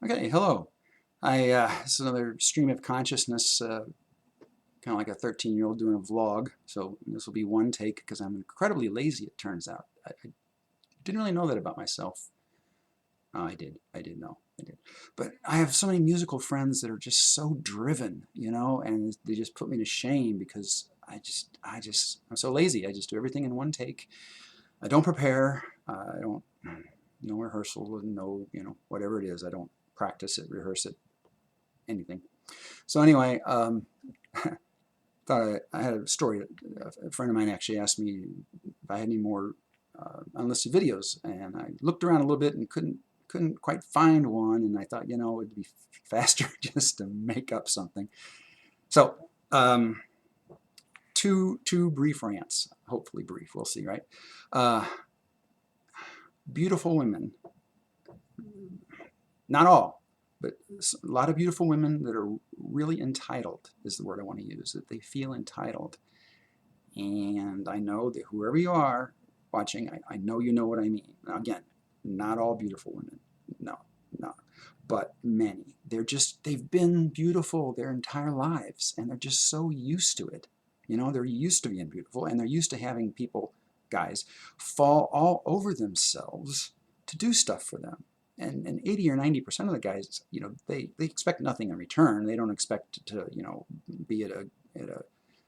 Okay, hello. This is another stream of consciousness, kind of like a 13-year-old doing a vlog. So this will be one take because I'm incredibly lazy, it turns out. I didn't really know that about myself. I did know, I did. But I have so many musical friends that are just so driven, and they just put me to shame because I'm so lazy. I just do everything in one take. I don't prepare. I don't, no rehearsal, no, whatever it is. I don't practice it, rehearse it, anything. So anyway, thought I had a story. A friend of mine actually asked me if I had any more unlisted videos, and I looked around a little bit and couldn't quite find one. And I thought, it'd be faster just to make up something. So two brief rants, hopefully brief. We'll see, right? Beautiful women, not all, but a lot of beautiful women that are really entitled is the word I want to use, that they feel entitled. And I know that whoever you are watching, I know you know what I mean. Now, again, not all beautiful women. No, no. But many. They've been beautiful their entire lives, and they're just so used to it. They're used to being beautiful, and they're used to having people, guys, fall all over themselves to do stuff for them. And 80 or 90% of the guys, they expect nothing in return. They don't expect to, be at a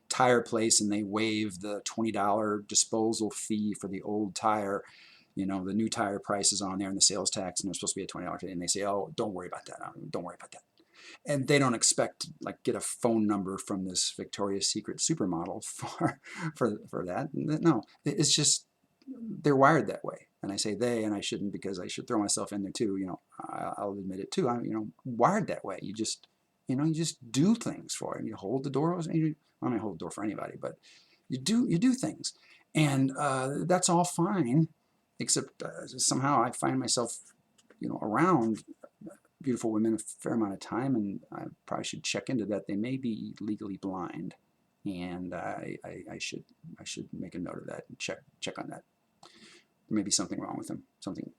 tire place and they waive the $20 disposal fee for the old tire. The new tire price is on there and the sales tax, and there's supposed to be a $20 fee, and they say, oh, don't worry about that. Don't worry about that. And they don't expect to get a phone number from this Victoria's Secret supermodel for that. No, it's just they're wired that way. And I say they, and I shouldn't, because I should throw myself in there too. I'll admit it too. I'm wired that way. You just do things for it. You hold the door. I don't hold the door for anybody, but you do things, and that's all fine, except somehow I find myself, around beautiful women a fair amount of time, and I probably should check into that. They may be legally blind, and I should make a note of that and check on that. There may be something wrong with them. Something,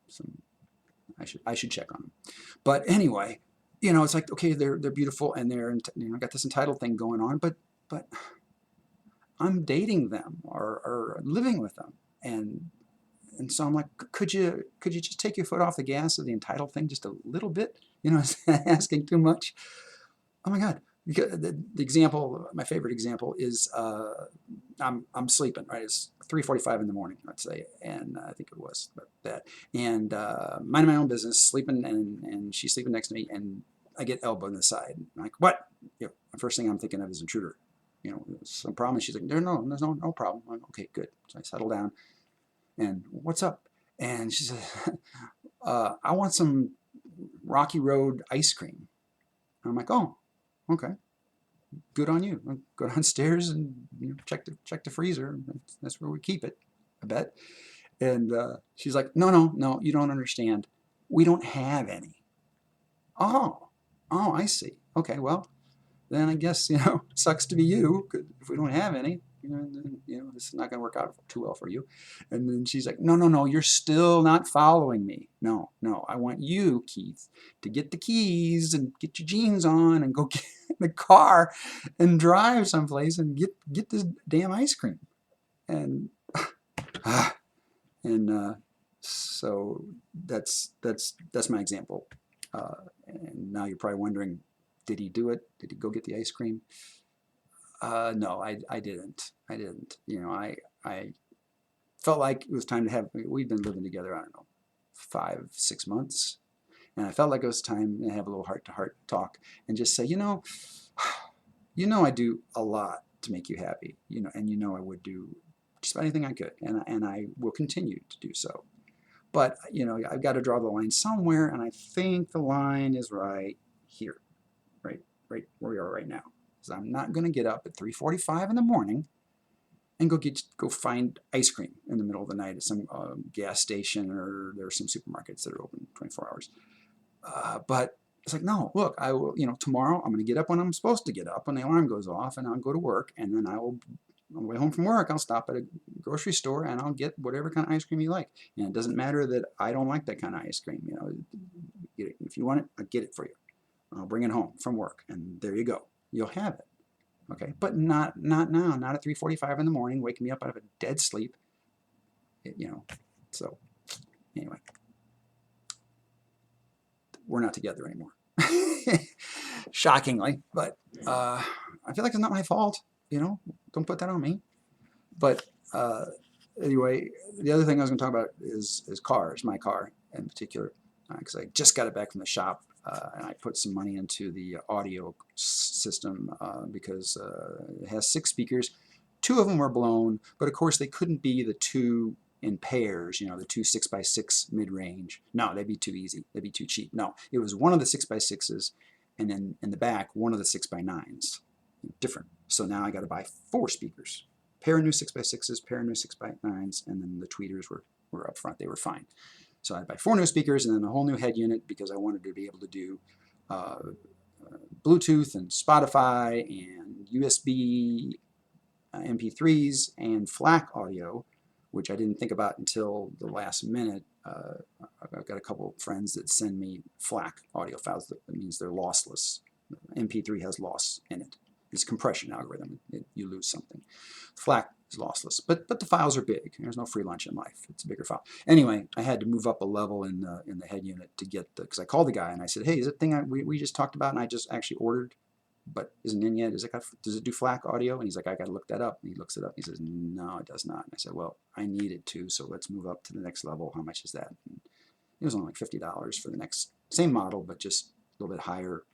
some I should check on them. But anyway, it's like, okay, they're beautiful and they're got this entitled thing going on, but I'm dating them or living with them, and so I'm like, could you just take your foot off the gas of the entitled thing just a little bit? Is asking too much. Oh my God. Because the example, my favorite example is I'm sleeping, right? It's 3:45 in the morning, let's say, and I think it was about that, and minding my own business, sleeping, and she's sleeping next to me, and I get elbowed in the side. I'm like, what? The first thing I'm thinking of is intruder. Some problem. And she's like, there's no problem. I'm like, okay, good. So I settle down, and what's up? And she says, I want some Rocky Road ice cream. And I'm like, oh, okay, good on you. I'll go downstairs and check the freezer. That's where we keep it, I bet. And she's like, no, you don't understand. We don't have any. Oh, I see. Okay, well, then I guess, sucks to be you, 'cause if we don't have any, then, this is not going to work out too well for you. And then she's like, no, you're still not following me. No, I want you, Keith, to get the keys and get your jeans on and go get in the car and drive someplace and get this damn ice cream. And and so that's my example. And now you're probably wondering, did he do it? Did he go get the ice cream? No, I didn't. I felt like it was time to have. We've been living together, I don't know, 5, 6 months, and I felt like it was time to have a little heart-to-heart talk and just say, I do a lot to make you happy, and I would do just about anything I could, and I will continue to do so. But I've got to draw the line somewhere, and I think the line is right here, right where we are right now. Because I'm not going to get up at 3:45 in the morning and go find ice cream in the middle of the night at some gas station, or there are some supermarkets that are open 24 hours. But it's like, no, look, I will, tomorrow I'm going to get up when I'm supposed to get up, when the alarm goes off, and I'll go to work, and then on the way home from work, I'll stop at a grocery store and I'll get whatever kind of ice cream you like. And it doesn't matter that I don't like that kind of ice cream. If you want it, I'll get it for you. I'll bring it home from work, and there you go. You'll have it. Okay, but not now, not at 3:45 in the morning, waking me up out of a dead sleep. So anyway, we're not together anymore. Shockingly, but I feel like it's not my fault. Don't put that on me. But anyway, the other thing I was going to talk about is cars, my car in particular, because I just got it back from the shop, and I put some money into the audio system because it has 6 speakers. 2 of them were blown, but of course they couldn't be the 2 in pairs, the 2 6x6 mid-range. No, that'd be too easy. That'd be too cheap. No, it was one of the 6x6s, and then in the back, one of the 6x9s. Different. So now I got to buy 4 speakers. Pair of new 6x6s, pair of new 6x9s, and then the tweeters were up front. They were fine. So I'd buy 4 new speakers and then a whole new head unit because I wanted to be able to do Bluetooth and Spotify and USB MP3s and FLAC audio, which I didn't think about until the last minute. I've got a couple of friends that send me FLAC audio files. That means they're lossless. MP3 has loss in it. It's compression algorithm. You lose something. FLAC is lossless, but the files are big. There's no free lunch in life. It's a bigger file. Anyway, I had to move up a level in the head unit to get because I called the guy and I said, hey, is that thing we just talked about and I just actually ordered, but isn't in yet? Does it do FLAC audio? And he's like, I got to look that up. And he looks it up. He says, no, it does not. And I said, well, I need it to, so let's move up to the next level. How much is that? And it was only like $50 for the next same model, but just a little bit higher,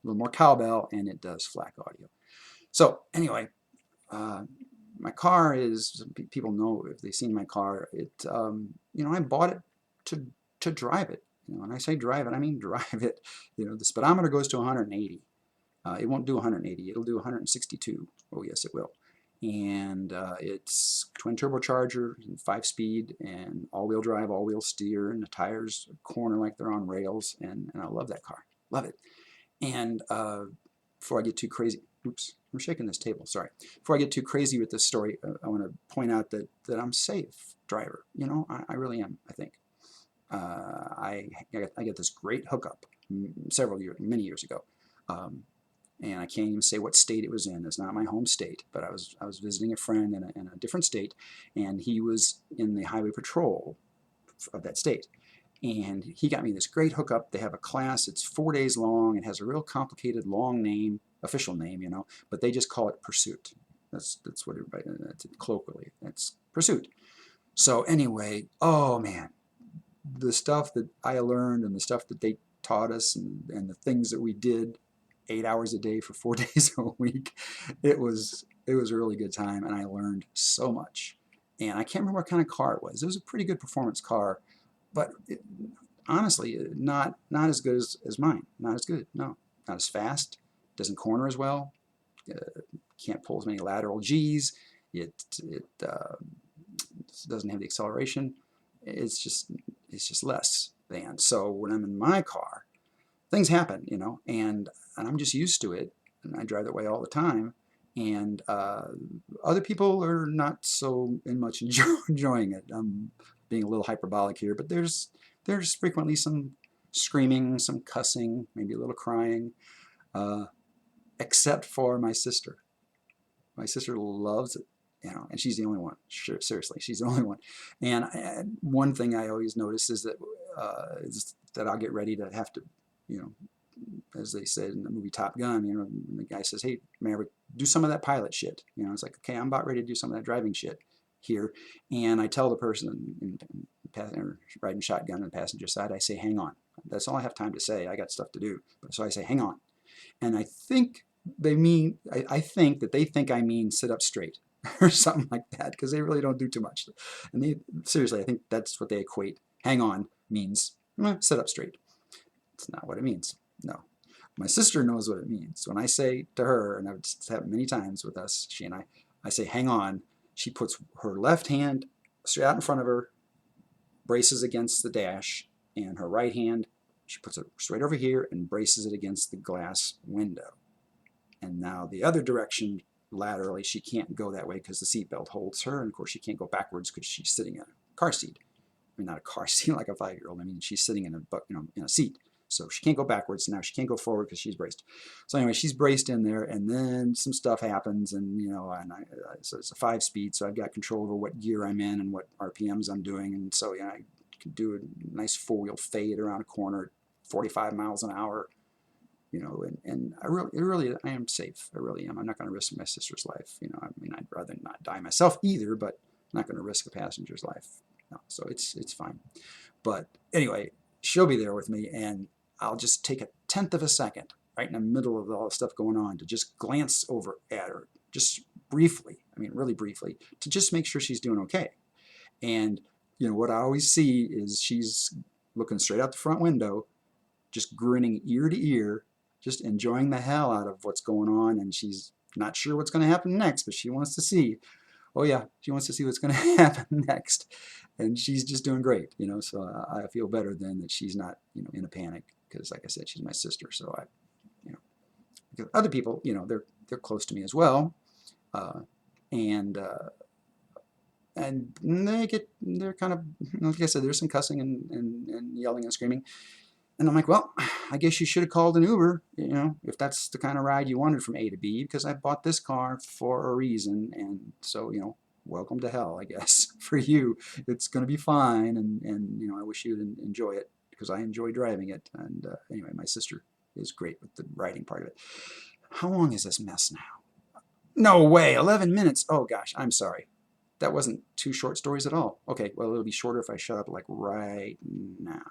a little more cowbell, and it does FLAC audio. So anyway, my car is, people know if they've seen my car, I bought it to drive it. When I say drive it, I mean drive it. The speedometer goes to 180. It won't do 180. It'll do 162. Oh yes, it will. And it's twin turbocharger, 5-speed, and all-wheel drive, all-wheel steer, and the tires corner like they're on rails. And I love that car. Love it. And before I get too crazy, oops, I'm shaking this table, sorry. Before I get too crazy with this story, I want to point out that I'm a safe driver. I really am, I think. I got this great hookup many years ago. And I can't even say what state it was in. It's not my home state, but I was visiting a friend in a different state, and he was in the highway patrol of that state. And he got me this great hookup. They have a class. It's 4 days long. It has a real complicated, long name, official name, but they just call it Pursuit. That's what everybody, that's colloquially, that's Pursuit. So anyway, oh man, the stuff that I learned and the stuff that they taught us and the things that we did 8 hours a day for 4 days a week, it was a really good time, and I learned so much. And I can't remember what kind of car it was. It was a pretty good performance car, but honestly, not as good as mine. Not as good, no. Not as fast, doesn't corner as well, can't pull as many lateral G's, it doesn't have the acceleration. It's just less than. So when I'm in my car, things happen, and I'm just used to it, and I drive that way all the time. And other people are not so much enjoying it. I'm being a little hyperbolic here, but there's frequently some screaming, some cussing, maybe a little crying, except for my sister. My sister loves it, and she's the only one. Sure, seriously, she's the only one. And one thing I always notice is that I'll get ready to have to, as they said in the movie Top Gun, the guy says, hey, Maverick, do some of that pilot shit. It's like, okay, I'm about ready to do some of that driving shit here. And I tell the person riding shotgun on the passenger side, I say, hang on. That's all I have time to say. I got stuff to do. So I say, hang on. And I think they mean, I think that they think I mean sit up straight or something like that, because they really don't do too much. And seriously, I think that's what they equate. Hang on means sit up straight. It's not what it means. No. My sister knows what it means. When I say to her, and I've happened many times with us, she and I say, hang on, she puts her left hand straight out in front of her, braces against the dash, and her right hand, she puts it straight over here and braces it against the glass window. And now the other direction, laterally, she can't go that way because the seatbelt holds her, and of course she can't go backwards because she's sitting in a car seat. I mean, not a car seat like a 5-year-old. I mean, she's sitting in a seat. So she can't go backwards now. She can't go forward because she's braced. So anyway, she's braced in there, and then some stuff happens, and so it's a 5-speed, so I've got control over what gear I'm in and what RPMs I'm doing, and so I can do a nice 4-wheel fade around a corner, 45 miles an hour. And I am safe. I really am. I'm not going to risk my sister's life. I mean, I'd rather not die myself either, but I'm not going to risk a passenger's life. No, so it's fine. But anyway, she'll be there with me, and I'll just take a tenth of a second right in the middle of all the stuff going on to just glance over at her, just briefly. I mean, really briefly, to just make sure she's doing okay. And what I always see is she's looking straight out the front window, just grinning ear to ear, just enjoying the hell out of what's going on, and she's not sure what's going to happen next, but she wants to see. Oh yeah, she wants to see what's going to happen next, and she's just doing great, So I feel better then that she's not, in a panic, because like I said, she's my sister. So because other people, they're close to me as well, and they're kind of, like I said, there's some cussing and yelling and screaming. And I'm like, well, I guess you should have called an Uber, if that's the kind of ride you wanted from A to B, because I bought this car for a reason. And so, welcome to hell, I guess, for you. It's going to be fine. And I wish you'd enjoy it, because I enjoy driving it. And anyway, my sister is great with the riding part of it. How long is this mess now? No way, 11 minutes. Oh, gosh, I'm sorry. That wasn't 2 short stories at all. Okay, well, it'll be shorter if I shut up like right now.